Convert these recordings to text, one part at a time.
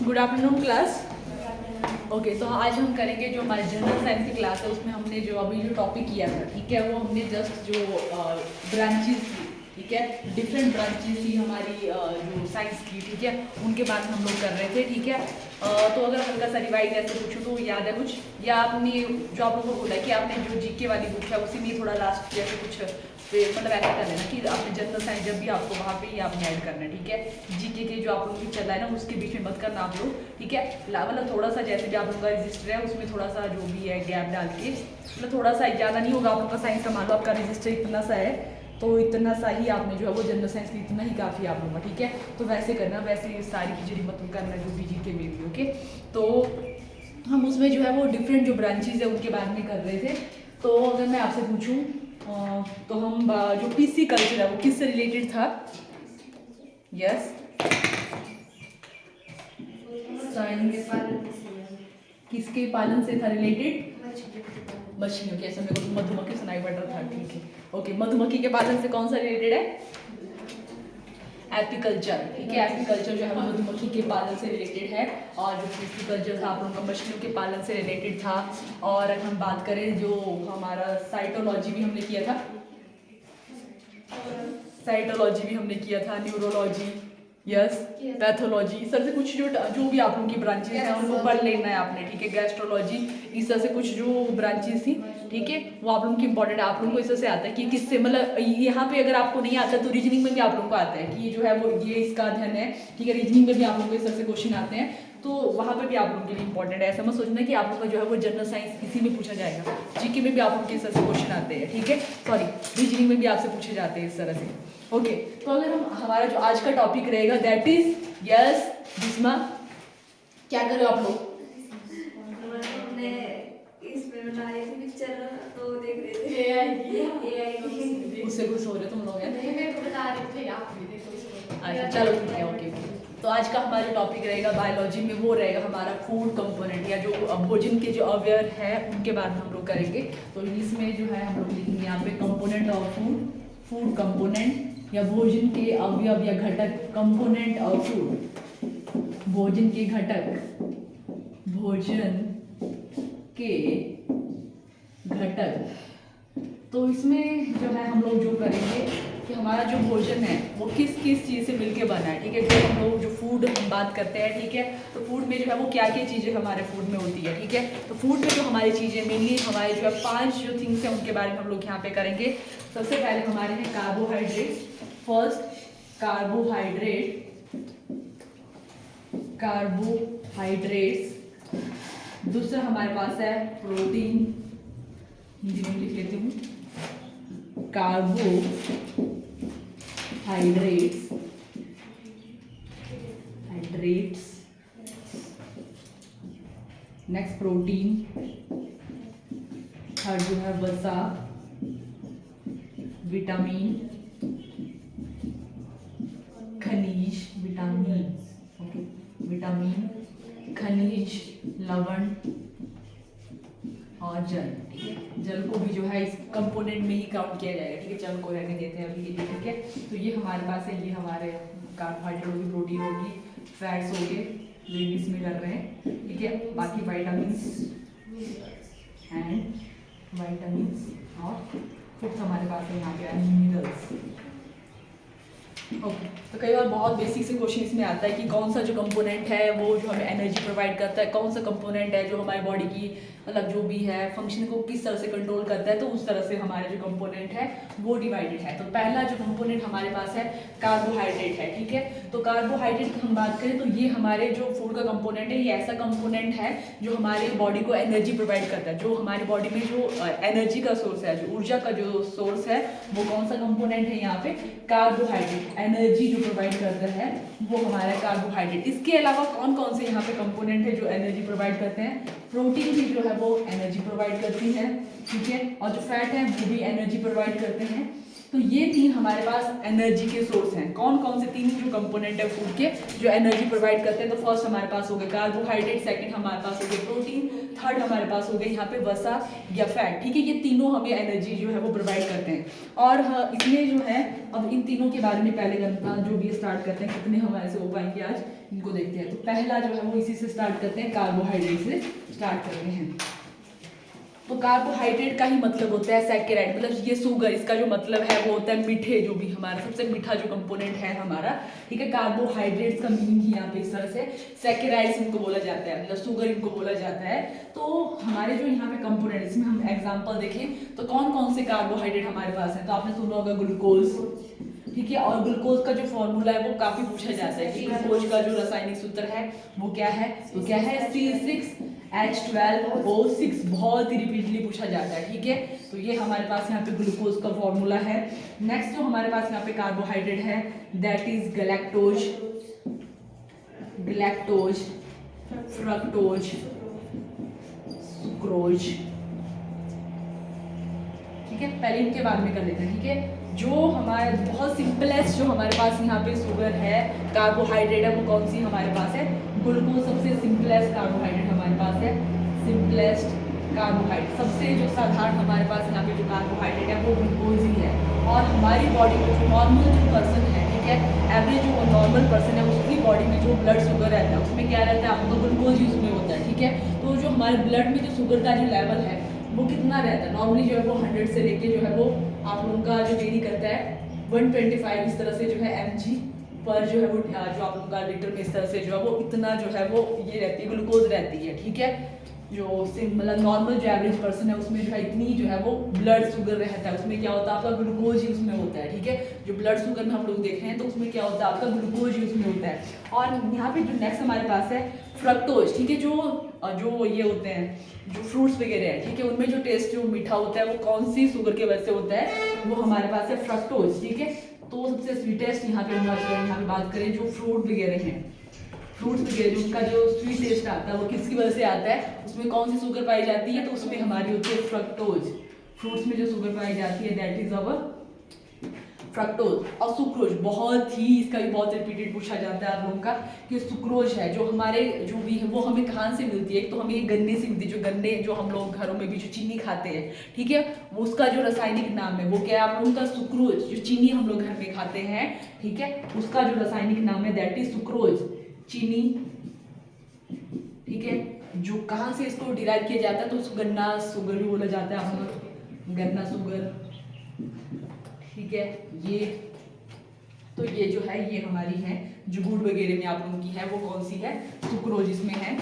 Good afternoon class. Okay, तो आज हम करेंगे जो हमारी जनरल साइंस की क्लास है उसमें हमने जो अभी जो टॉपिक किया था, ठीक है, वो हमने जस्ट जो ब्रांचेस थी, ठीक है, डिफरेंट ब्रांचेस थी हमारी जो साइंस की, ठीक है, उनके बारे में हम लोग कर रहे थे, ठीक है। तो अगर हल्का सा रिवाइज ऐसे पूछूँ तो याद है कुछ, या आपने जो आप लोगों को बोला कि आपने जो जीके वाली बुक है उसी में थोड़ा लास्ट जैसे कुछ मतलब ऐसा कर लेना कि आपने जनरल साइंस जब भी आपको वहाँ पे ही आपने ऐड करना है, ठीक है। जीके के जो आप लोग चल रहा है ना उसके बीच में मत करना आप लोग, ठीक है। मतलब थोड़ा सा जैसे भी आप लोगों का रजिस्टर है उसमें थोड़ा सा जो भी है गैप डाल के, मतलब थोड़ा सा ज़्यादा नहीं होगा आप लोग का साइंस का, मान लो आपका रजिस्टर इतना सा है तो इतना सा ही आपने जो है वो जनरल साइंस में इतना ही काफ़ी आप लोगों का, ठीक है। तो वैसे करना, वैसे सारी चीज़ें मतलब करना जो भी जीके में भी, ओके। तो हम उसमें जो है वो डिफरेंट जो ब्रांचेज है उनके बारे में कर रहे थे। तो अगर मैं आपसे पूछूं तो हम जो पीसी कल्चर है वो किससे रिलेटेड था? यस, साइंस किसके पालन से था रिलेटेड? मछलियों के। ऐसा मेरे को मधुमक्खी सुनाई पड़ रहा था, ठीक है। ओके, मधुमक्खी के पालन से कौन सा रिलेटेड है? एपीकल्चर, ठीक है। एपीकल्चर जो है वो मधुमक्खी के पालन से रिलेटेड है, और जो पिस्टिकल्चर था आप लोगों का मछलियों के पालन से रिलेटेड था। और अगर हम बात करें जो हमारा साइटोलॉजी भी हमने किया था, साइटोलॉजी भी हमने किया था, न्यूरोलॉजी, यस, पैथोलॉजी, इस तरह से कुछ जो भी आप लोगों की ब्रांचेस हैं उनको पढ़ लेना है आपने, ठीक है। गैस्ट्रोलॉजी, इस तरह से कुछ जो ब्रांचेस थी, ठीक है, वो आप लोगों की इंपॉर्टेंट है। आप लोगों को इस तरह से आता है कि किससे, मतलब यहाँ पे अगर आपको नहीं आता तो रीजनिंग में भी आप लोगों को आता है कि ये जो है वो ये इसका अध्ययन है, ठीक है। रीजनिंग में भी आप लोगों को इस तरह से क्वेश्चन आते हैं, तो वहाँ पे भी आप लोगों के लिए इंपॉर्टेंट है। ऐसा मत सोचना कि आप लोगों का जो है वो जनरल साइंस इसी में पूछा जाएगा, जीके में भी आप लोगों के इस तरह से क्वेश्चन आते हैं, ठीक है। सॉरी, रीजनिंग में भी आपसे पूछे जाते हैं इस तरह से, ओके। तो अगर हम हमारा जो आज का टॉपिक रहेगा दैट इज, यस बिस्मा, क्या कर रहे हो आप लोग? उससे खुश हो रहे तुम लोग हैं? अच्छा चलो ठीक है, ओके। तो आज का हमारा टॉपिक रहेगा बायोलॉजी में, वो रहेगा हमारा फूड कंपोनेंट, या जो भोजन के जो अवयव है उनके बारे में हम लोग करेंगे। तो इसमें जो है हम लोग लिखेंगे यहाँ पे component of food, food component या भोजन के अवयव या घटक, कंपोनेंट ऑफ फूड, भोजन के घटक, भोजन के घटक। तो इसमें जो है हम लोग जो करेंगे कि हमारा जो भोजन है वो किस किस चीज़ से मिलके बना है, ठीक है। जो हम लोग जो फूड हम बात करते हैं, ठीक है, तो फूड में जो है वो क्या क्या चीज़ें हमारे फूड में होती है, ठीक है। तो फूड में जो हमारी चीज़ें मेनली हमारे जो है 5 जो थिंग्स हैं उनके बारे में हम लोग यहाँ पे करेंगे। सबसे पहले हमारे हैं कार्बोहाइड्रेट, फर्स्ट कार्बोहाइड्रेट, कार्बोहाइड्रेट्स। दूसरा हमारे पास है प्रोटीन, हिंदी में लिख लेती हूँ, carbohydrates, hydrates. Next protein, third जो है वसा, विटामिन, खनिज, विटामिन, ओके, विटामिन, खनिज, लवण और जल, ठीक है। जल को भी जो है इस कंपोनेंट में ही काउंट किया जाएगा, ठीक है। जल को रहने देते हैं अभी के लिए, ठीक है। तो ये हमारे पास है, ये हमारे कार्बोहाइड्रेट होगी, प्रोटीन होगी, फैट्स हो गए जो इंग्लिश में कर रहे हैं, ठीक है। बाकी वाइटामिन्स एंड वाइटामिन्स, और फिफ्थ हमारे पास है यहाँ पे मिनरल्स, ओके। तो कई बार बहुत बेसिक से क्वेश्चन इसमें आता है कि कौन सा जो कंपोनेंट है वो जो हमें एनर्जी प्रोवाइड करता है, कौन सा कंपोनेंट है जो हमारी बॉडी की मतलब जो भी है फंक्शन को किस तरह से कंट्रोल करता है, तो उस तरह से हमारे जो कंपोनेंट है वो डिवाइडेड है। तो पहला जो कंपोनेंट हमारे पास है कार्बोहाइड्रेट है, ठीक है। तो कार्बोहाइड्रेट की हम बात करें तो ये हमारे जो फूड का कंपोनेंट है, ये ऐसा कंपोनेंट है जो हमारे बॉडी को एनर्जी प्रोवाइड करता है। जो हमारी बॉडी में जो एनर्जी का सोर्स है, जो ऊर्जा का जो सोर्स है, वो कौन सा कंपोनेंट है यहाँ पे? कार्बोहाइड्रेट। एनर्जी जो प्रोवाइड करता है वो हमारा कार्बोहाइड्रेट। इसके अलावा कौन कौन से यहाँ पे कंपोनेंट है जो एनर्जी प्रोवाइड करते हैं? प्रोटीन भी जो है वो एनर्जी प्रोवाइड करती है, ठीक है। और जो फैट है वो भी एनर्जी प्रोवाइड करते हैं, तो ये तीन हमारे पास एनर्जी के सोर्स हैं। कौन कौन से तीन जो कंपोनेंट है फूड के जो एनर्जी प्रोवाइड करते हैं? तो फर्स्ट हमारे पास हो गए कार्बोहाइड्रेट, सेकंड हमारे पास हो गए प्रोटीन, थर्ड हमारे पास हो गए यहाँ पे वसा या फैट। ठीक है, ये तीनों हमें एनर्जी जो है वो प्रोवाइड करते हैं। और इसमें जो है अब इन तीनों के बारे में पहले जो भी स्टार्ट करते हैं, कितने हमारे से हो पाएंगे आज इनको देखते हैं। तो पहला जो है वो इसी से स्टार्ट करते हैं, कार्बोहाइड्रेट से स्टार्ट करते हैं। तो कार्बोहाइड्रेट का ही मतलब होता है सैकेराइड, मतलब ये शुगर, इसका जो मतलब है वो होता है मीठे, जो भी हमारा सबसे मीठा जो कंपोनेंट है हमारा। ठीक है, कार्बोहाइड्रेट्स का मीनिंग ही यहाँ पे इस तरह से सैकेराइड्स इनको बोला जाता है, मतलब शुगर इनको बोला जाता है। तो हमारे जो यहाँ पे कंपोनेंट, इसमें हम एग्जांपल देखें तो कौन कौन से कार्बोहाइड्रेट हमारे पास है। तो आपने सुना होगा ग्लूकोज। ठीक है, और ग्लूकोज का जो फॉर्मूला है वो काफी पूछा जाता है कि ग्लूकोज का जो रासायनिक सूत्र है वो क्या है। तो क्या है? C6H12O6, बहुत ही रिपीटली पूछा जाता है। ठीक है, तो ये हमारे पास यहाँ पे ग्लूकोज का फॉर्मूला है। नेक्स्ट जो हमारे पास यहाँ पे कार्बोहाइड्रेट है that is galactose, fructose, sucrose. ठीक है, पहले इनके बारे में कर लेते हैं। ठीक है, जो हमारे बहुत सिंपलेस्ट जो हमारे पास यहाँ पे शुगर है, कार्बोहाइड्रेट है, वो कौन सी हमारे पास है? ग्लूकोज सबसे सिंपलेस्ट कार्बोहाइड्रेट हमारे पास है, सिंपलेस्ट कार्बोहाइड्रेट। सबसे जो साधारण हमारे पास यहाँ पे जो कार्बोहाइड्रेट है वो ग्लूकोज ही है। और हमारी बॉडी में जो नॉर्मल जो पर्सन है, ठीक है, एवरेज जो नॉर्मल पर्सन है उसकी बॉडी में जो ब्लड शुगर रहता है उसमें क्या रहता है? आपको ग्लूकोज ही उसमें होता है। ठीक है, तो जो हमारे ब्लड में जो शुगर का जो लेवल है वो कितना रहता है? नॉर्मली जो है वो 100 से लेके जो है वो आप लोगों का जो वेरी करता है 125 इस तरह से जो है mg पर जो है वो जो आप लोगों का लीटर में इस तरह से जो है वो इतना जो है वो ये रहती है, ग्लूकोज रहती है। ठीक है, जो मतलब नॉर्मल जो एवरेज पर्सन है उसमें जो है इतनी जो है वो ब्लड शुगर रहता है, उसमें क्या होता है? आपका ग्लूकोज ही उसमें होता है। ठीक है, जो ब्लड शुगर में हम लोग देख रहे हैं तो उसमें क्या होता है? आपका ग्लूकोज ही उसमें होता है। और यहाँ पे जो नेक्स्ट हमारे पास है फ्रक्टोज। ठीक है, जो ये होते हैं जो फ्रूट्स वगैरह है, ठीक है, उनमें जो टेस्ट जो मीठा होता है वो कौन सी शुगर की वजह से होता है? वो हमारे पास है फ्रक्टोज। ठीक है, तो सबसे स्वीटेस्ट यहाँ पे बात करें जो फ्रूट वगैरह हैं, फ्रूट्स वगैरह जो उनका जो स्वीट टेस्ट आता है वो किसकी वजह से आता है? उसमें कौन सी शुगर पाई जाती है? तो उसमें हमारी होती है फ्रक्टोज। फ्रूट्स में जो शुगर पाई जाती है दैट इज अवर फ्रक्टोज। और सुक्रोज, बहुत ही इसका भी बहुत रिपीटेड पूछा जाता है आप लोगों का कि सुक्रोज है जो हमारे जो भी है वो हमें कहाँ से मिलती है? एक तो हमें गन्ने से मिलती है, जो गन्ने जो हम लोग घरों में भी जो चीनी खाते हैं, ठीक है, वो उसका जो रासायनिक नाम है वो क्या है आप लोगों का? सुक्रोज। जो चीनी हम लोग घर में खाते हैं, ठीक है, उसका जो रासायनिक नाम है दैट इज सुक्रोज, चीनी। ठीक है, जो कहाँ से इसको डिराइव किया जाता है? तो उसको गन्ना शुगर भी बोला जाता है, हम गन्ना शुगर। ठीक है, ये तो ये जो है ये हमारी है जो गुड़ वगैरह में आप लोगों की है वो कौन सी है? सुक्रोज इसमें है।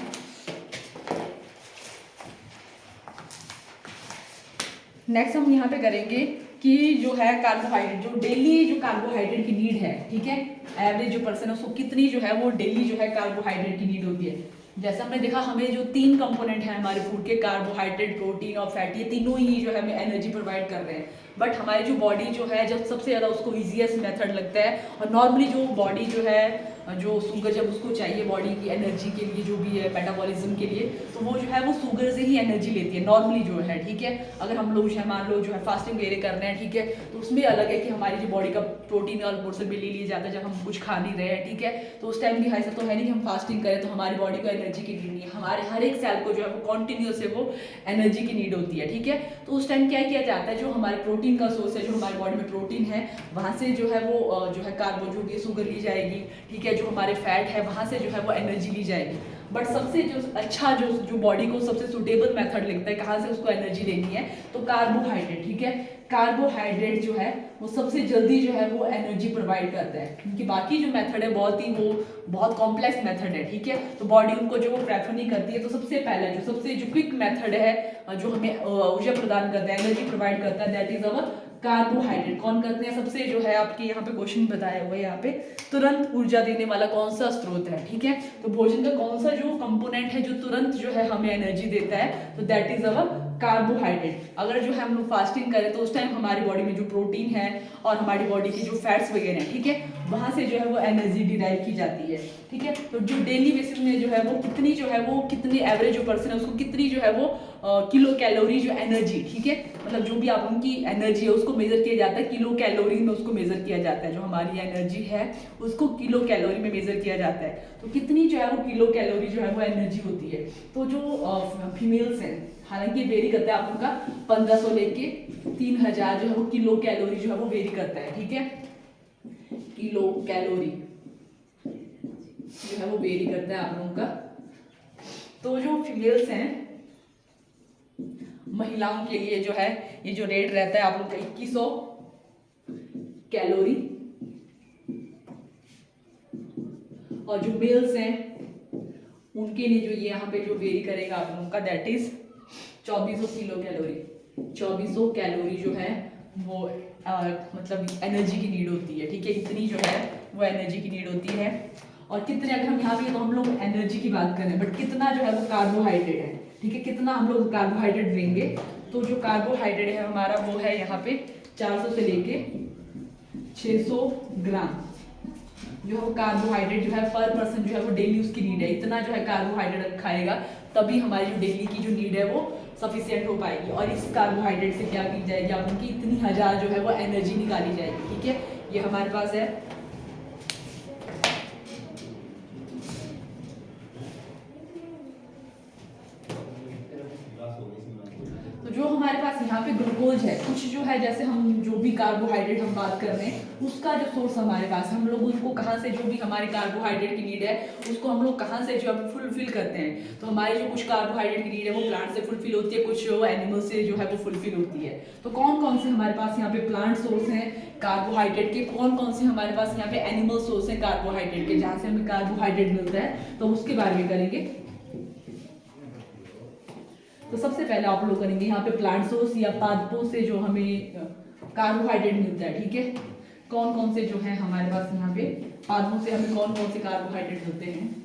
नेक्स्ट हम यहाँ पे करेंगे कि जो है कार्बोहाइड्रेट, जो डेली जो कार्बोहाइड्रेट की नीड है, ठीक है, एवरेज जो पर्सन है उसको कितनी जो है वो डेली जो है कार्बोहाइड्रेट की नीड होती है। जैसे हमने देखा हमें जो तीन कंपोनेंट है हमारे फूड के, कार्बोहाइड्रेट, प्रोटीन और फैट, ये तीनों ही जो है हमें एनर्जी प्रोवाइड कर रहे हैं। बट हमारी जो बॉडी जो है जब सबसे ज़्यादा उसको ईजीएस्ट मेथड लगता है, और नॉर्मली जो बॉडी जो है जो शुगर जब उसको चाहिए बॉडी की एनर्जी के लिए जो भी है मेटाबॉलिज्म के लिए, तो वो जो है वो शुगर से ही एनर्जी लेती है नॉर्मली जो है। ठीक है, अगर हम लोग जो है मान लो जो है फास्टिंग वगैरह कर रहे हैं, ठीक है, तो उसमें अलग है कि हमारी जो बॉडी का प्रोटीन और पोर्शन भी ले लिया जाता है जब हम कुछ खा नहीं रहे हैं। ठीक है, तो उस टाइम भी ऐसा तो है नहीं कि हम फास्टिंग करें तो हमारी बॉडी को एनर्जी की नीड नहीं है, हमारे हर एक सेल को जो है वो कॉन्टिन्यूस है वो एनर्जी की नीड होती है। ठीक है, तो उस टाइम क्या किया जाता है, जो हमारे प्रोटीन का सोर्स है, जो हमारी बॉडी में प्रोटीन है, वहाँ से जो है वो जो है कार्बो जो भी शुगर ली जाएगी। ठीक है, जो हमारे फैट है वहाँ से जो है वो एनर्जी ली जाएगी। बट सबसे जो अच्छा जो बॉडी को सबसे सुटेबल मेथड लगता है कहाँ से उसको एनर्जी लेनी है, तो कार्बोहाइड्रेट। ठीक है, कार्बोहाइड्रेट जो है वो सबसे जल्दी जो है वो एनर्जी प्रोवाइड करता है, क्योंकि बाकी जो मेथड है बहुत कॉम्प्लेक्स मेथड है। ठीक है, तो बॉडी उनको जो वो प्रेफर नहीं करती है, तो सबसे पहला जो क्विक मेथड है जो हमें ऊर्जा प्रदान करता है, एनर्जी प्रोवाइड करता है, दैट इज अवर कार्बोहाइड्रेट। कौन करते हैं? सबसे जो है आपके यहाँ पे क्वेश्चन बताया हुआ है यहाँ पे, तुरंत ऊर्जा देने वाला कौन सा स्रोत है? ठीक है, तो भोजन का कौन सा जो कंपोनेंट है जो तुरंत जो है हमें एनर्जी देता है, तो दैट इज अवर कार्बोहाइड्रेट। अगर जो है हम लोग फास्टिंग करें तो उस टाइम हमारी बॉडी में जो प्रोटीन है और हमारी बॉडी की जो फैट्स वगैरह हैं, ठीक है, वहाँ से जो है वो एनर्जी डिराइव की जाती है। ठीक है, तो जो डेली बेसिस में जो है वो कितनी एवरेज जो पर्सन है उसको कितनी जो है वो किलो कैलोरी जो एनर्जी, ठीक है, मतलब जो भी आप उनकी एनर्जी है उसको मेजर किया जाता है, किलो कैलोरी में उसको मेजर किया जाता है। जो हमारी एनर्जी है उसको किलो कैलोरी में मेजर किया जाता है। तो कितनी जो है वो किलो कैलोरी जो है वो एनर्जी होती है। तो जो फीमेल्स हैं, हालांकि वेरी करता है आप उनका 1500 लेके 3000 जो है वो किलो कैलोरी जो है वो वेरी करता है, ठीक है, किलो कैलोरी जो है वो वेरी करता है आप लोगों का। तो जो फीमेल्स हैं, महिलाओं के लिए जो है ये जो रेट रहता है आप लोग का 2100 कैलोरी, और जो मेल्स हैं उनके लिए जो ये यहाँ पे जो वेरी करेगा आप लोगों का that is 2400 kilo calorie. 2400 calorie जो है वो मतलब एनर्जी की नीड होती है, ठीक है, इतनी जो है वो एनर्जी की नीड होती है। और कितने, अगर हम यहाँ पे तो हम लोग एनर्जी की बात करें, बट कितना जो है वो कार्बोहाइड्रेट है, ठीक है, कितना हम लोग कार्बोहाइड्रेट देंगे। तो जो कार्बोहाइड्रेट है हमारा वो है यहाँ पे 400 से लेके 600 ग्राम जो है वो कार्बोहाइड्रेट जो है पर पर्सन जो है वो डेली उसकी नीड है। इतना जो है कार्बोहाइड्रेट खाएगा तभी हमारी जो डेली की जो नीड है वो सफिशिएंट हो पाएगी। और इस कार्बोहाइड्रेट से क्या की जाएगी, आप उनकी इतनी हजार जो है वो एनर्जी निकाली जाएगी, ठीक है, ये हमारे पास है। तो जो हमारे पास यहाँ पे ग्लूकोज है, कुछ जो है जैसे हम जो भी कार्बोहाइड्रेट हम बात कर रहे हैं उसका जो सोर्स हमारे पास, हम लोग उसको कहाँ से, जो भी हमारे कार्बोहाइड्रेट की नीड है उसको हम लोग कहाँ से जो है फुलफिल करते हैं। तो हमारी जो कुछ कार्बोहाइड्रेट की नीड है वो प्लांट से फुलफिल होती है, कुछ जो एनिमल से जो है वो फुलफिल होती है। तो कौन कौन से हमारे पास यहाँ पे प्लांट सोर्स हैं कार्बोहाइड्रेट के, कौन कौन से हमारे पास यहाँ पे एनिमल सोर्स हैं कार्बोहाइड्रेट के, जहाँ से हमें कार्बोहाइड्रेट मिलता है, तो उसके बारे में करेंगे। तो सबसे पहले आप लोग करेंगे यहाँ पे प्लांट सोर्स या पादपों से जो हमें कार्बोहाइड्रेट मिलता है, ठीक है, कौन कौन से जो है हमारे पास यहाँ पे पादपों से हमें कौन कौन से कार्बोहाइड्रेट मिलते हैं।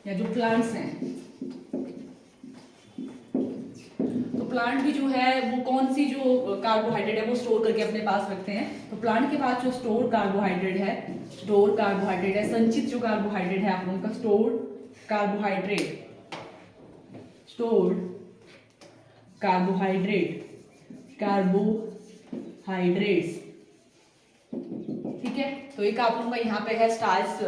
या जो प्लांट्स हैं, तो प्लांट भी जो है वो कौन सी जो कार्बोहाइड्रेट है वो स्टोर करके अपने पास रखते हैं। तो प्लांट के पास जो स्टोर कार्बोहाइड्रेट है, संचित जो कार्बोहाइड्रेट है आप लोगों का, स्टोर्ड कार्बोहाइड्रेट्स, ठीक है। तो एक आप लोगों का यहाँ पे है स्टार्च,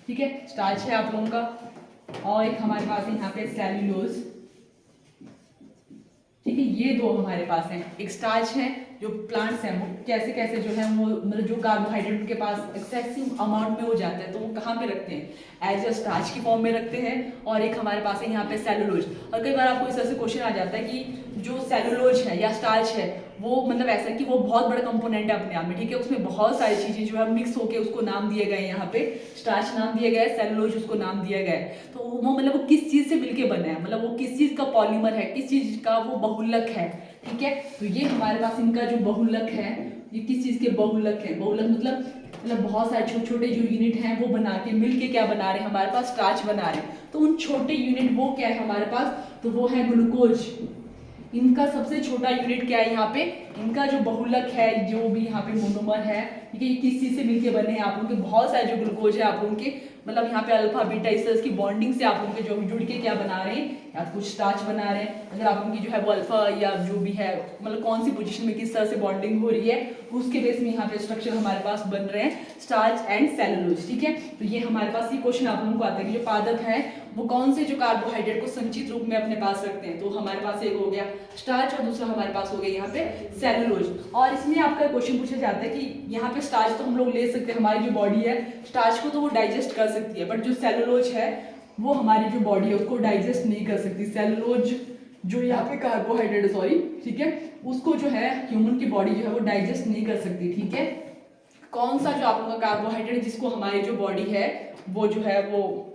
ठीक है, स्टार्च है आप लोगों का, और एक हमारे पास है यहाँ पे सेल्यूलोज, ठीक है, ये दो हमारे पास हैं। एक स्टार्च है, जो प्लांट्स हैं वो कैसे कैसे जो है वो मतलब जो कार्बोहाइड्रेट उनके पास एक्सेसिव अमाउंट में हो जाता है तो वो कहाँ पे रखते हैं, एज अ स्टार्च की फॉर्म में रखते हैं। और एक हमारे पास है यहाँ पे सेलुलोज। और कई बार आपको इस तरह से क्वेश्चन आ जाता है कि जो सेलुलोज है या स्टार्च है वो मतलब ऐसा कि वो बहुत बड़ा कंपोनेंट है अपने आप में, ठीक है, उसमें बहुत सारी चीजें जो है मिक्स होके उसको नाम दिए गए, यहाँ पे स्टार्च नाम दिया गया है, सेलुलोज उसको नाम दिया गया है। तो वो मतलब वो किस चीज से मिलके बना है, मतलब वो किस चीज का पॉलीमर है, किस चीज का वो बहुलक है, ठीक है। तो ये हमारे पास इनका जो बहुलक है, ये किस चीज के बहुलक है, बहुलक मतलब बहुत सारे छोटे छोटे जो यूनिट हैं वो बना के मिलके क्या बना रहे हैं, हमारे पास स्टार्च बना रहे हैं। तो उन छोटे यूनिट वो क्या है हमारे पास, तो वो है ग्लूकोज। इनका सबसे छोटा यूनिट क्या है यहाँ पे, इनका जो बहुलक है, जो भी यहाँ पे मोनोमर है, ठीक है, ये किस चीज से मिलके बने हैं, आप लोगों के बहुत सारे जो ग्लूकोज है आप लोगों के मतलब यहाँ पे अल्फा बीटा इस तरह की बॉन्डिंग से आप लोगों के जो जुड़ के क्या बना रहे हैं, या कुछ स्टार्च बना रहे हैं। अगर आप उनकी जो है वो अल्फा या जो भी है मतलब कौन सी पोजीशन में किस तरह से बॉन्डिंग हो रही है उसके बेस में यहाँ पे स्ट्रक्चर हमारे पास बन रहे हैं स्टार्च एंड सेलुलोज, ठीक है। तो ये हमारे पास ये क्वेश्चन आप लोगों को आता है कि जो पादप है वो कौन से जो कार्बोहाइड्रेट को संचित रूप में अपने पास रखते हैं। तो हमारे पास एक हो गया स्टार्च और दूसरा हमारे पास हो गया यहाँ पे सेलुलोज। और इसमें आपका क्वेश्चन पूछा जाता है कि यहाँ पे स्टार्च तो हम लोग ले सकते हैं, हमारी जो बॉडी है स्टार्च को तो वो डाइजेस्ट कर सकती है, बट जो सेलुलोज है वो हमारी जो बॉडी है उसको डाइजेस्ट नहीं कर सकती। सेलुलोज जो यहाँ पे कार्बोहाइड्रेट सॉरी, ठीक है, उसको जो है ह्यूमन की बॉडी जो है वो डाइजेस्ट नहीं कर सकती, ठीक है। कौन सा जो आप लोगों का कार्बोहाइड्रेट जिसको हमारी जो बॉडी है वो जो है वो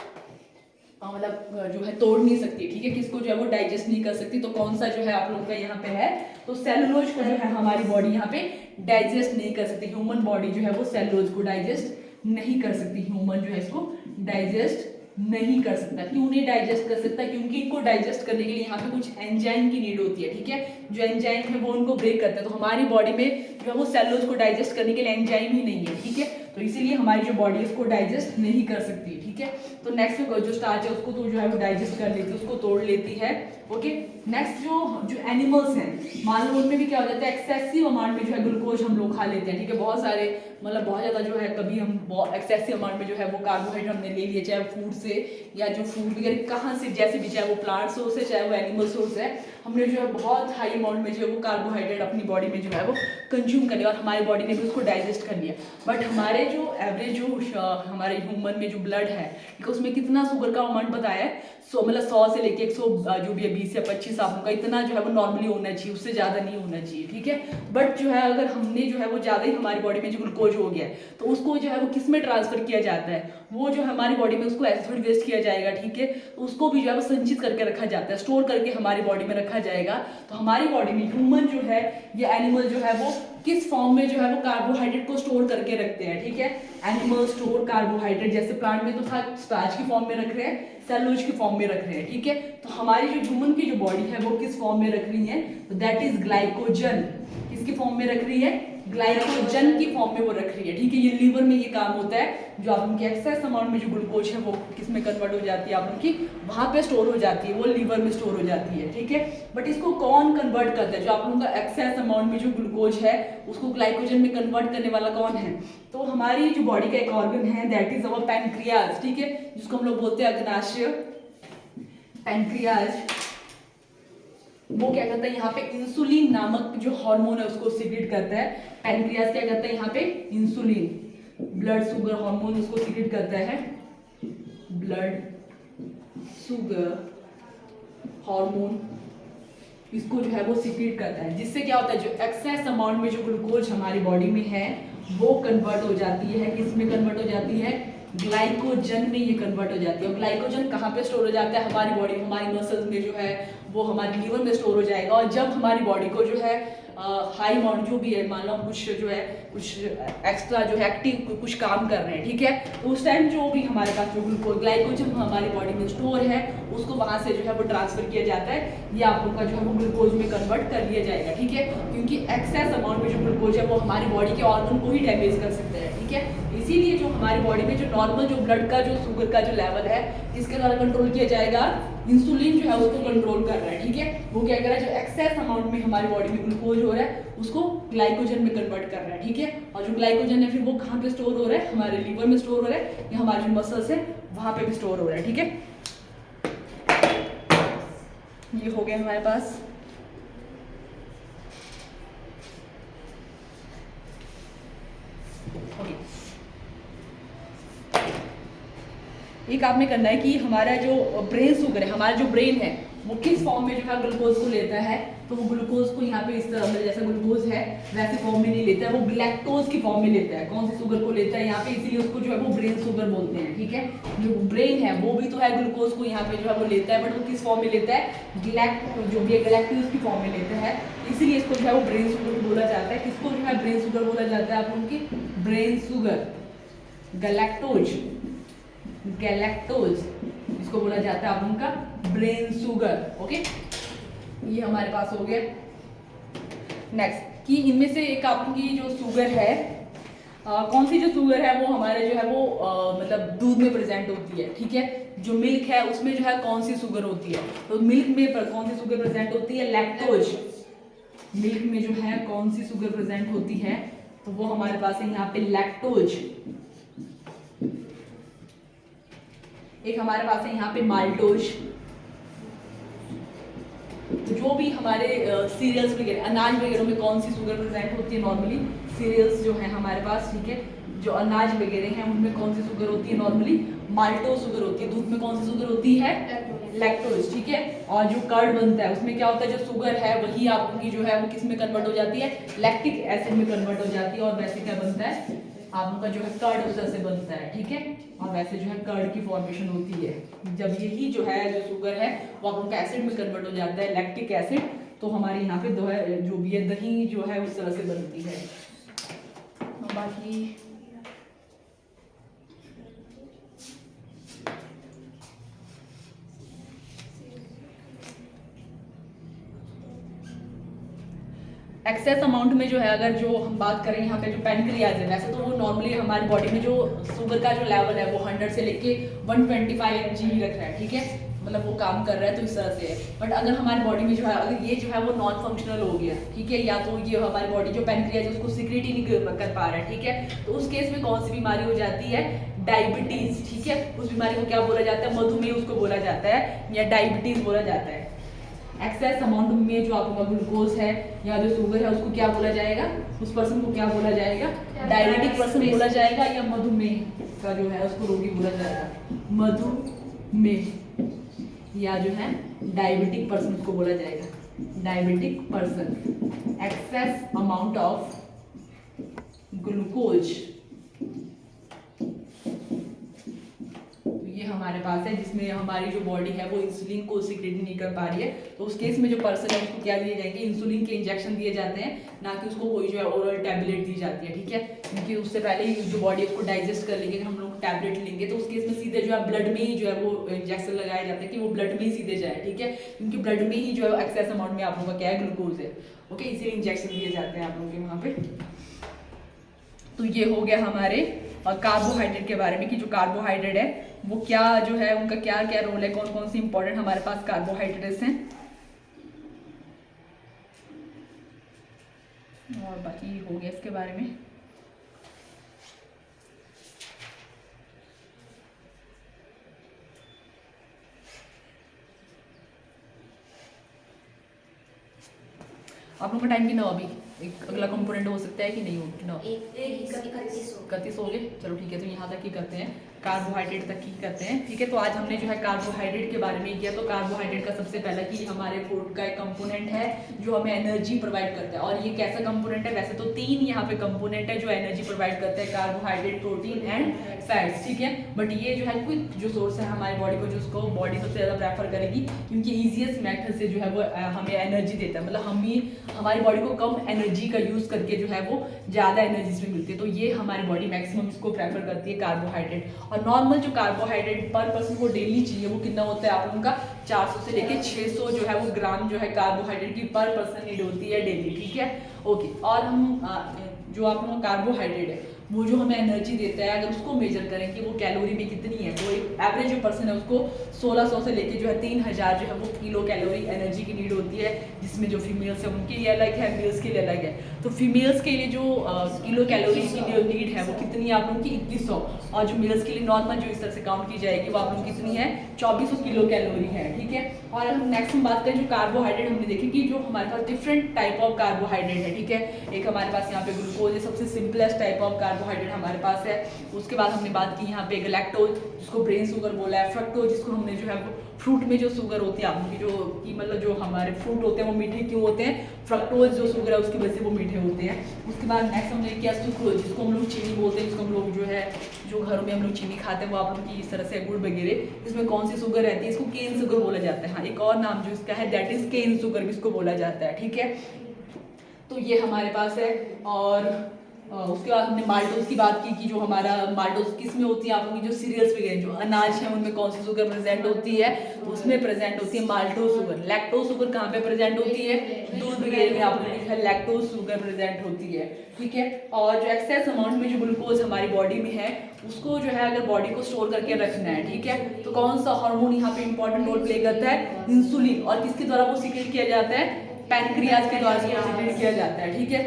मतलब जो है तोड़ नहीं सकती, ठीक है, किसको जो है वो डाइजेस्ट नहीं कर सकती, तो कौन सा जो है आप लोगों का यहाँ पे है, तो सेलुलोज को जो है हमारी बॉडी यहाँ पे डाइजेस्ट नहीं कर सकती। ह्यूमन बॉडी जो है वो सेलुलोज को डाइजेस्ट नहीं कर सकती, ह्यूमन जो है इसको डाइजेस्ट नहीं कर सकता। क्यों नहीं डाइजेस्ट कर सकता, क्योंकि इनको डाइजेस्ट करने के लिए यहाँ पे कुछ एंजाइम की नीड होती है, ठीक है, जो एंजाइम है वो उनको ब्रेक करता है। तो हमारी बॉडी में जो है वो सेलुलोज को डाइजेस्ट करने के लिए एंजाइम ही नहीं है, ठीक है। तो इसीलिए हमारी जो बॉडी है उसको डाइजेस्ट नहीं कर सकती, ठीक है। तो नेक्स्ट जो स्टार्च है उसको तो जो है वो डाइजेस्ट कर लेती है, उसको तोड़ लेती है, ओके। नेक्स्ट जो एनिमल्स हैं, मान लो उनमें भी क्या हो जाता है, एक्सेसिव अमाउंट में जो है ग्लूकोज हम लोग खा लेते हैं, ठीक है। बहुत सारे मतलब बहुत ज़्यादा जो है कभी हम एक्सेसिव अमाउंट में जो है वो कार्बोहाइड्रेट हमने ले लिए, चाहे फूड से या जो फूड वगैरह कहाँ से, जैसे भी, चाहे वो प्लांट सोर्स है चाहे वो एनिमल सोर्स है, हमने जो है बहुत हाई अमाउंट में जो है वो कार्बोहाइड्रेट अपनी बॉडी में जो है वो कंज्यूम कर लिया और हमारी बॉडी ने भी उसको डाइजेस्ट कर लिया। बट हमारे जो एवरेज जो हमारे ह्यूमन में जो ब्लड है, ठीक है, उसमें कितना शुगर का अमाउंट बताया है, मतलब 100 से लेके 100 जो भी है 20 या 25 आपका इतना जो है वो नॉर्मली होना चाहिए, उससे ज़्यादा नहीं होना चाहिए, ठीक है। बट जो है अगर हमने जो है वो ज़्यादा ही हमारी बॉडी में जो ग्लूकोज हो गया है तो उसको जो है वो किस में ट्रांसफर किया जाता है, वो जो हमारी बॉडी में उसको ऐसे थोड़ी वेस्ट किया जाएगा, ठीक है। तो उसको भी जो है वो संचित करके रखा जाता है, स्टोर करके हमारी बॉडी में रखा जाएगा। तो हमारी बॉडी में ह्यूमन जो है या एनिमल जो है वो किस फॉर्म में जो है वो कार्बोहाइड्रेट को स्टोर करके रखते हैं, ठीक है। एनिमल स्टोर कार्बोहाइड्रेट, जैसे प्लांट में तो स्टार्च की फॉर्म में रख रहे हैं, सेलुलोज की फॉर्म में रख रहे हैं, ठीक है। तो हमारी जो ह्यूमन की जो बॉडी है वो किस फॉर्म में रख रही है, तो दैट इज ग्लाइकोजन। किसकी फॉर्म में रख रही है, ग्लाइकोजन की फॉर्म में वो रख रही है, ठीक है। ये लीवर में ये काम होता है, जो आप उनकी एक्सेस अमाउंट में जो ग्लूकोज है वो किस में कन्वर्ट हो जाती है, आप उनकी वहां पे स्टोर हो जाती है, वो लीवर में स्टोर हो जाती है, ठीक है। बट इसको कौन कन्वर्ट करता है, जो आप लोगों का एक्सेस अमाउंट में जो ग्लूकोज है उसको ग्लाइकोजन में कन्वर्ट करने वाला कौन है, तो हमारी जो बॉडी का एक ऑर्गन है दैट इज अवर पैनक्रियाज, ठीक है, जिसको हम लोग बोलते हैं अग्नाशय पैनक्रियाज। वो क्या करता है, यहाँ पे इंसुलिन नामक जो हार्मोन है उसको सीक्रेट करता है। पैनक्रियाज क्या करता है, यहाँ पे इंसुलिन ब्लड शुगर हार्मोन उसको सीक्रेट करता है, ब्लड शुगर हार्मोन इसको जो है वो सीक्रेट करता है, जिससे क्या होता है, जो एक्सेस अमाउंट में जो ग्लूकोज हमारी बॉडी में है वो कन्वर्ट हो जाती है, किसमें कन्वर्ट हो जाती है, ग्लाइकोजन में ये कन्वर्ट हो जाती है। और ग्लाइकोजन कहाँ पे स्टोर हो जाता है, हमारी बॉडी, हमारी मसल्स में जो है वो हमारी लीवर में स्टोर हो जाएगा। और जब हमारी बॉडी को जो है हाई अमाउंट जो भी है, मान लो कुछ जो है कुछ एक्स्ट्रा जो है एक्टिव कुछ काम कर रहे हैं, ठीक है, तो उस टाइम जो भी हमारे पास जो ग्लाइकोजन हमारी बॉडी में स्टोर है उसको वहां से जो है वो ट्रांसफर किया जाता है, या आप लोग का जो है वो ग्लूकोज में कन्वर्ट कर लिया जाएगा, ठीक है। क्योंकि एक्सेस अमाउंट में जो ग्लूकोज है वो हमारी बॉडी के ऑर्गन को ही डैमेज कर सकते हैं, ठीक है। इसीलिए जो हमारी बॉडी में जो नॉर्मल जो ब्लड का जो शुगर का जो लेवल है किसके द्वारा कंट्रोल किया जाएगा, इंसुलिन जो है उसको कंट्रोल कर रहा है, ठीक है। वो क्या कर रहा है, जो एक्सेस अमाउंट में हमारी बॉडी में ग्लूकोज हो रहा है उसको ग्लाइकोजन में कन्वर्ट कर रहा है, ठीक है। और जो ग्लाइकोजन है फिर वो कहाँ पे स्टोर हो रहा है, हमारे लीवर में स्टोर हो रहा है, या हमारे जो मसल्स है वहां पे भी स्टोर हो रहा है, ठीक है। ये हो गया हमारे पास। एक आपने करना है कि हमारा जो ब्रेन शुगर है, हमारा जो ब्रेन है वो किस फॉर्म में जो है ग्लूकोज को लेता है, तो वो ग्लूकोज को यहाँ पे इस तरह मतलब जैसा ग्लूकोज है वैसे फॉर्म में नहीं लेता है, वो ग्लैक्टोज की फॉर्म में लेता है। कौन सी शुगर को लेता है यहाँ पे, इसीलिए उसको जो है वो ब्रेन शुगर बोलते हैं, ठीक है। जो ब्रेन है वो भी तो है ग्लूकोज को यहाँ पे जो है वो लेता है, बट वो किस फॉर्म में लेता है, जो भी ग्लैक्टोज की फॉर्म में लेता है, इसीलिए इसको जो है वो ब्रेन शुगर बोला जाता है। किसको जो है ब्रेन शुगर बोला जाता है, आप उनकी ब्रेन शुगर, गैलेक्टोज इसको बोला जाता है आप उनका ब्रेन शुगर, ओके। ये हमारे पास हो गया। नेक्स्ट कि इनमें से एक आपकी जो शुगर है कौन सी जो शुगर है वो हमारे जो है वो मतलब दूध में प्रेजेंट होती है, ठीक है। जो मिल्क है उसमें जो है कौन सी शुगर होती है, तो मिल्क में कौन सी शुगर प्रेजेंट होती है, लैक्टोज। मिल्क में जो है कौन सी शुगर प्रेजेंट होती है, तो वो हमारे पास है यहाँ पे लैक्टोज। एक हमारे पास है यहाँ पे माल्टोज। जो भी हमारे सीरियल्स वगैरह अनाज वगैरह में कौन सी शुगर प्रेजेंट होती है, नॉर्मली सीरियल्स जो है हमारे पास, ठीक है, जो अनाज वगैरह हैं उनमें कौन सी शुगर होती है, नॉर्मली माल्टोज शुगर होती है। दूध में कौन सी शुगर होती है, लैक्टोज, ठीक है। और जो कर्ड बनता है उसमें क्या होता है, जो शुगर है वही आपकी जो है वो किस में कन्वर्ट हो जाती है, लैक्टिक एसिड में कन्वर्ट हो जाती है। और वैसे क्या बनता है आप उनका जो है कर्ड उस से बनता है, ठीक है। और वैसे जो है कर्ड की फॉर्मेशन होती है जब यही जो है जो शुगर है वो आप उनका एसिड में कन्वर्ट हो जाता है, लैक्टिक एसिड। तो हमारे यहाँ पे जो भी है दही जो है उस तरह से बनती है। बाकी एक्सेस अमाउंट में जो है, अगर जो हम बात करें यहाँ पे जो पैनक्रियाज है, वैसे तो वो नॉर्मली हमारी बॉडी में जो शुगर का जो लेवल है वो 100 से लेके 125 mg ही रख रहा है, ठीक है, मतलब वो काम कर रहा है तो इस तरह से है। बट अगर हमारी बॉडी में जो है, अगर ये जो है वो नॉन फंक्शनल हो गया, ठीक है, या तो ये हमारी बॉडी जो पैनक्रियाज है उसको सिक्रेट ही नहीं कर पा रहा है, ठीक है, तो उस केस में कौन सी बीमारी हो जाती है, डायबिटीज, ठीक है, उस बीमारी को क्या बोला जाता है, मधुमेह उसको बोला जाता है या डायबिटीज बोला जाता है। एक्सेस अमाउंट में जो आपका ग्लूकोज है या जो शुगर है उसको क्या बोला जाएगा, उस पर्सन को क्या बोला जाएगा, डायबिटिक पर्सन बोला जाएगा या मधुमेह का जो है उसको रोगी बोला जाएगा, मधुमेह, या जो है डायबिटिक पर्सन उसको बोला जाएगा, diabetic person. Excess amount of glucose हमारे पास है, जिसमें हमारी जो बॉडी है वो इंसुलिन को सिक्रेट नहीं कर पा रही है, तो उस केस में जो पर्सन है उसको क्या दिए जाएंगे, इंसुलिन के इंजेक्शन दिए जाते हैं, ना कि उसको कोई जो है ओरल टैबलेट दी जाती है, ठीक है, क्योंकि उससे पहले ही जो बॉडी उसको डाइजेस्ट कर लेंगे, हम लोग टैबलेट लेंगे तो उस केस में सीधे जो है ब्लड में ही जो है वो इंजेक्शन लगाया जाता है कि वो ब्लड में ही सीधे जाए, ठीक है, क्योंकि ब्लड में ही जो है एक्सेस अमाउंट में आप लोगों का क्या है, ग्लूकोज है, ओके, इसीलिए इंजेक्शन दिए जाते हैं आप लोगों के वहाँ पे। तो ये हो गया हमारे कार्बोहाइड्रेट के बारे में कि जो कार्बोहाइड्रेट है वो क्या जो है, उनका क्या क्या रोल है, कौन कौन सी इंपॉर्टेंट हमारे पास कार्बोहाइड्रेट्स हैं, और बाकी हो गया इसके बारे में। आप लोगों का टाइम कितना हो अभी, एक अगला कंपोनेंट हो सकता है कि नहीं हो, कितना 31 हो गए, चलो ठीक है, तो यहाँ तक ही करते हैं, कार्बोहाइड्रेट तक ही करते हैं, ठीक है। तो आज हमने जो है कार्बोहाइड्रेट के बारे में किया। तो कार्बोहाइड्रेट का सबसे पहला कि हमारे फूड का एक कंपोनेंट है जो हमें एनर्जी प्रोवाइड करता है, और ये कैसा कंपोनेंट है, वैसे तो 3 यहाँ पे कंपोनेंट है जो एनर्जी प्रोवाइड करता है, कार्बोहाइड्रेट, प्रोटीन एंड फैट्स, ठीक है। बट ये जो है क्विक जो सोर्स है हमारी बॉडी को, जिसको बॉडी सबसे ज़्यादा प्रेफर करेगी क्योंकि ईजिएस्ट मेथड से जो है वो हमें एनर्जी देता है, मतलब हम ही हमारी बॉडी को कम एनर्जी का यूज़ करके जो है वो ज़्यादा एनर्जी इसमें मिलती है, तो ये हमारी बॉडी मैक्सिमम इसको प्रेफर करती है कार्बोहाइड्रेट। और नॉर्मल जो कार्बोहाइड्रेट पर पर्सन को डेली चाहिए वो कितना होता है आप लोगों का, 400 से लेके 600 जो है वो ग्राम जो है कार्बोहाइड्रेट की पर पर्सन नीड होती है डेली, ठीक है, ओके। और हम जो आप लोगों का कार्बोहाइड्रेट है वो जो हमें एनर्जी देता है, अगर उसको मेजर करें कि वो कैलोरी में कितनी है, तो एक एवरेज जो पर्सन है उसको 1600 से लेके जो है 3000 जो है वो किलो कैलोरी एनर्जी की नीड होती है, जिसमें जो फीमेल्स है उनके लिए अलग है, मेल्स के लिए अलग है। तो फीमेल्स के लिए जो किलो कैलोरी की जो नीड है वो कितनी है आप लोगों की 2100, और जो मेल्स के लिए नॉर्मल जो इस तरह से काउंट की जाएगी वो आप लोगों की कितनी है 2400 किलो कैलोरी है, ठीक है। और हम नेक्स्ट हम बात करें जो कार्बोहाइड्रेट, हमने देखे कि जो हमारे पास डिफरेंट टाइप ऑफ कार्बोहाइड्रेट है, ठीक है। एक हमारे पास यहाँ पे ग्लूकोज है, सबसे सिंपलेस्ट टाइप ऑफ कार्बोहाइड्रेट हमारे पास है। उसके बाद हमने बात की यहाँ पे लैक्टोज, जिसको ब्रेन शुगर बोला है, फ्रक्टोज जिसको हमने जो है फ्रूट में जो शुगर होती है आप जो कि मतलब जो हमारे फ्रूट होते हैं वो मीठे क्यों होते हैं, फ्रक्टोज जो शुगर है उसकी वजह से वो मीठे होते हैं। उसके बाद नेक्स्ट हमने किया सुक्रोज, जिसको हम लोग चीनी बोलते हैं, जिसको हम लोग जो है जो घरों में हम लोग चीनी खाते हैं वो आप लोग की इस तरह से गुड़ वगैरह, इसमें कौन सी शुगर रहती है, इसको केन शुगर बोला जाता है। हाँ, एक और नाम जो इसका है दैट इज केन शुगर भी इसको बोला जाता है, ठीक है। तो ये हमारे पास है। और उसके बाद हमने माल्टोज की बात की कि जो हमारा माल्टोज किस में होती है, आप लोगों की जो सीरियल्स वगैरह जो अनाज है उनमें कौन सी शुगर प्रेजेंट होती है, उसमें प्रेजेंट होती है माल्टोज शुगर। लैक्टोज शुगर कहाँ पे प्रेजेंट होती है, दूध वगैरह में आप लोगों की लैक्टोज शुगर प्रेजेंट होती है, ठीक है। और जो एक्सेस अमाउंट में जो ग्लूकोज हमारी बॉडी में है उसको जो है अगर बॉडी को स्टोर करके रखना है, ठीक है, तो कौन सा हार्मोन यहाँ पे इंपॉर्टेंट रोल प्ले करता है, इंसुलिन। और किसके द्वारा वो सीक्रेट किया जाता है, पैनक्रियाज के द्वारा सीक्रेट किया जाता है, ठीक है।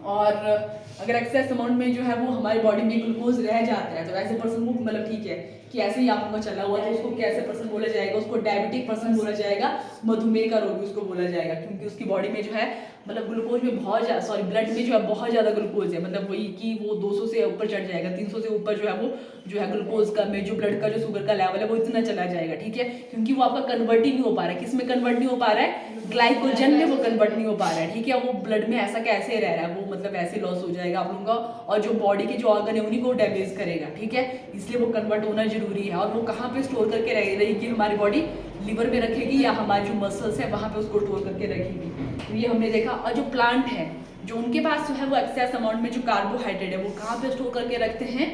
और अगर एक्सेस अमाउंट में जो है वो हमारी बॉडी में ग्लूकोज रह जाता है तो ऐसे पर्सन को मतलब ठीक है कि ऐसे ही आप लोगों का चला हुआ तो उसको कैसे पर्सन बोला जाएगा, उसको डायबिटिक पर्सन बोला जाएगा, मधुमेह का रोगी उसको बोला जाएगा, क्योंकि उसकी बॉडी में जो है मतलब ग्लूकोज में बहुत ज़्यादा ब्लड में जो है बहुत ज़्यादा ग्लूकोज है, मतलब वही कि वो 200 से ऊपर चढ़ जाएगा, 300 से ऊपर जो है वो जो है ग्लूकोज का में जो ब्लड का जो शुगर का लेवल है वो इतना चला जाएगा, ठीक है, क्योंकि वो आपका कन्वर्ट ही नहीं हो पा रहा है। किस में कन्वर्ट नहीं हो पा रहा है, ग्लाइकोजन में वो कन्वर्ट नहीं हो पा रहा है, ठीक है। वो ब्लड में ऐसा कैसे रह रहा है, वो मतलब ऐसे लॉस हो जाएगा आप लोगों का, और जो बॉडी के जो ऑर्गन है उन्हीं को डैमेज करेगा, ठीक है। इसलिए वो कन्वर्ट होना जरूरी है। और वो कहाँ पे स्टोर करके रहेगी हमारी बॉडी, लिवर में रखेगी या हमारे जो मसल्स है वहाँ पे उसको स्टोर करके रखेगी। तो ये हमने देखा। और जो प्लांट है जो उनके पास जो है वो एक्सेस अमाउंट में जो कार्बोहाइड्रेट है वो कहाँ पे स्टोर करके रखते हैं,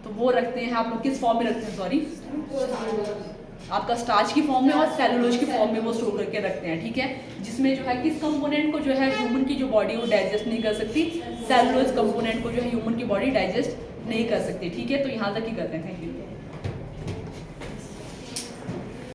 तो वो रखते हैं आप लोग किस फॉर्म में रखते हैं, सॉरी आपका स्टार्च की फॉर्म में और सेलुलोज की फॉर्म में वो स्टोर करके रखते हैं, ठीक है। जिसमें जो है किस कंपोनेंट को जो है ह्यूमन की जो बॉडी वो डाइजेस्ट नहीं कर सकती, सेलुलोज कंपोनेंट को जो है ह्यूमन की बॉडी डाइजेस्ट नहीं कर सकती, ठीक है। तो यहाँ तक ही करते हैं, थैंक यू।